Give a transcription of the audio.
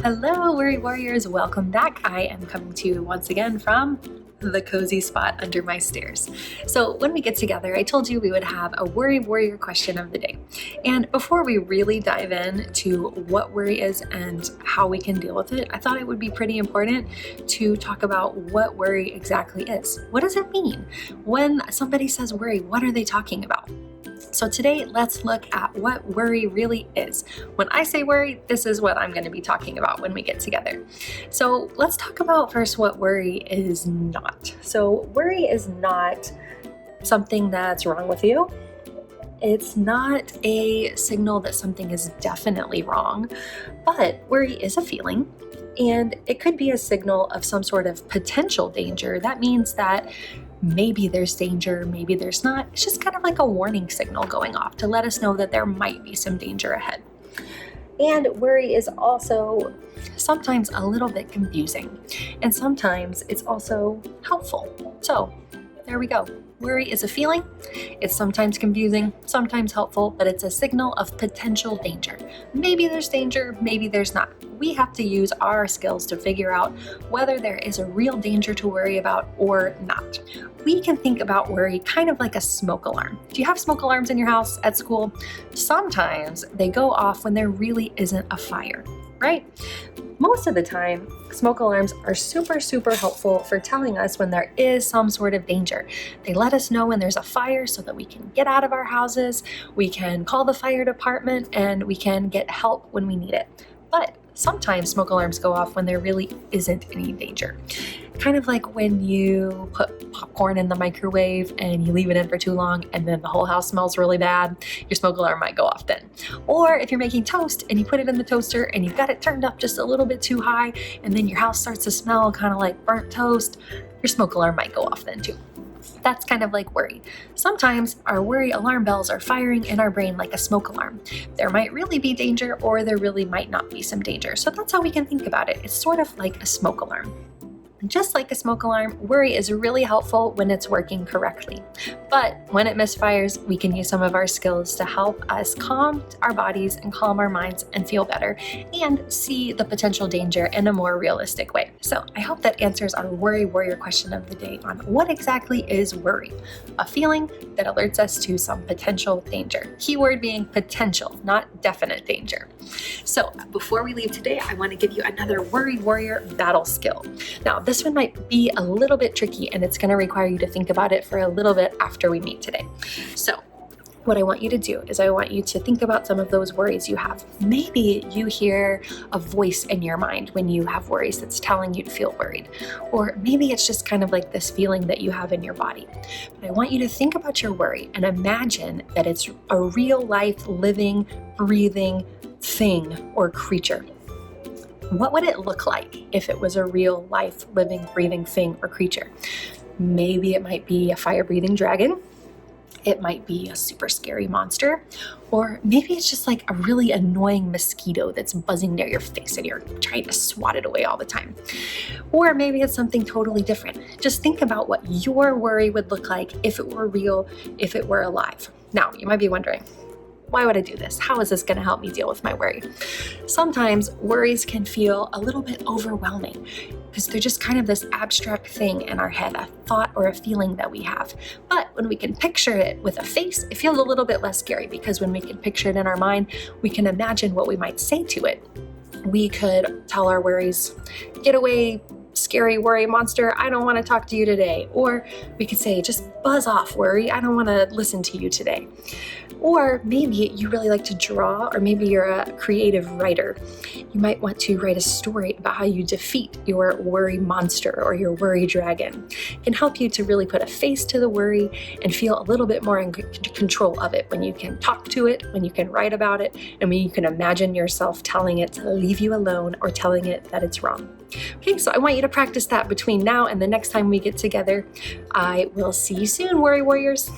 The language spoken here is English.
Hello, Worry Warriors. Welcome back. I am coming to you once again from the cozy spot under my stairs. So when we get together, I told you we would have a Worry Warrior question of the day. And before we really dive in to what worry is and how we can deal with it, I thought it would be pretty important to talk about what worry exactly is. What does it mean? When somebody says worry, what are they talking about? So today, let's look at what worry really is. When I say worry, this is what I'm going to be talking about when we get together. So let's talk about first what worry is not. So worry is not something that's wrong with you. It's not a signal that something is definitely wrong, but worry is a feeling. And it could be a signal of some sort of potential danger. That means that maybe there's danger, maybe there's not. It's just kind of like a warning signal going off to let us know that there might be some danger ahead. And worry is also sometimes a little bit confusing, and sometimes it's also helpful. So there we go. Worry is a feeling. It's sometimes confusing, sometimes helpful, but it's a signal of potential danger. Maybe there's danger, maybe there's not. We have to use our skills to figure out whether there is a real danger to worry about or not. We can think about worry kind of like a smoke alarm. Do you have smoke alarms in your house, at school? Sometimes they go off when there really isn't a fire, right? Most of the time, smoke alarms are super helpful for telling us when there is some sort of danger. They let us know when there's a fire so that we can get out of our houses, we can call the fire department, and we can get help when we need it. But sometimes smoke alarms go off when there really isn't any danger. Kind of like when you put popcorn in the microwave and you leave it in for too long and then the whole house smells really bad, your smoke alarm might go off then. Or if you're making toast and you put it in the toaster and you've got it turned up just a little bit too high and then your house starts to smell kind of like burnt toast, your smoke alarm might go off then too. That's kind of like worry. Sometimes our worry alarm bells are firing in our brain like a smoke alarm. There might really be danger or there really might not be some danger. So that's how we can think about it. It's sort of like a smoke alarm. Just like a smoke alarm, worry is really helpful when it's working correctly. But when it misfires, we can use some of our skills to help us calm our bodies and calm our minds and feel better and see the potential danger in a more realistic way. So I hope that answers our Worry Warrior question of the day on what exactly is worry? A feeling that alerts us to some potential danger. Keyword being potential, not definite danger. So before we leave today, I want to give you another Worry Warrior battle skill. Now, this one might be a little bit tricky and it's going to require you to think about it for a little bit after we meet today. So what I want you to do is I want you to think about some of those worries you have. Maybe you hear a voice in your mind when you have worries that's telling you to feel worried. Or maybe it's just kind of like this feeling that you have in your body. But I want you to think about your worry and imagine that it's a real life, living, breathing thing or creature. What would it look like if it was a real life, living, breathing thing or creature? Maybe it might be a fire-breathing dragon. It might be a super scary monster. Or maybe it's just like a really annoying mosquito that's buzzing near your face and you're trying to swat it away all the time. Or maybe it's something totally different. Just think about what your worry would look like if it were real, if it were alive. Now, you might be wondering, why would I do this? How is this going to help me deal with my worry? Sometimes worries can feel a little bit overwhelming because they're just kind of this abstract thing in our head, a thought or a feeling that we have. But when we can picture it with a face, it feels a little bit less scary because when we can picture it in our mind, we can imagine what we might say to it. We could tell our worries, "Get away, scary worry monster, I don't want to talk to you today." Or we could say, "Just buzz off, worry, I don't want to listen to you today." Or maybe you really like to draw, or maybe you're a creative writer. You might want to write a story about how you defeat your worry monster or your worry dragon. It can help you to really put a face to the worry and feel a little bit more in control of it when you can talk to it, when you can write about it, and when you can imagine yourself telling it to leave you alone or telling it that it's wrong. Okay, so I want you to practice that between now and the next time we get together. I will see you soon, Worry Warriors.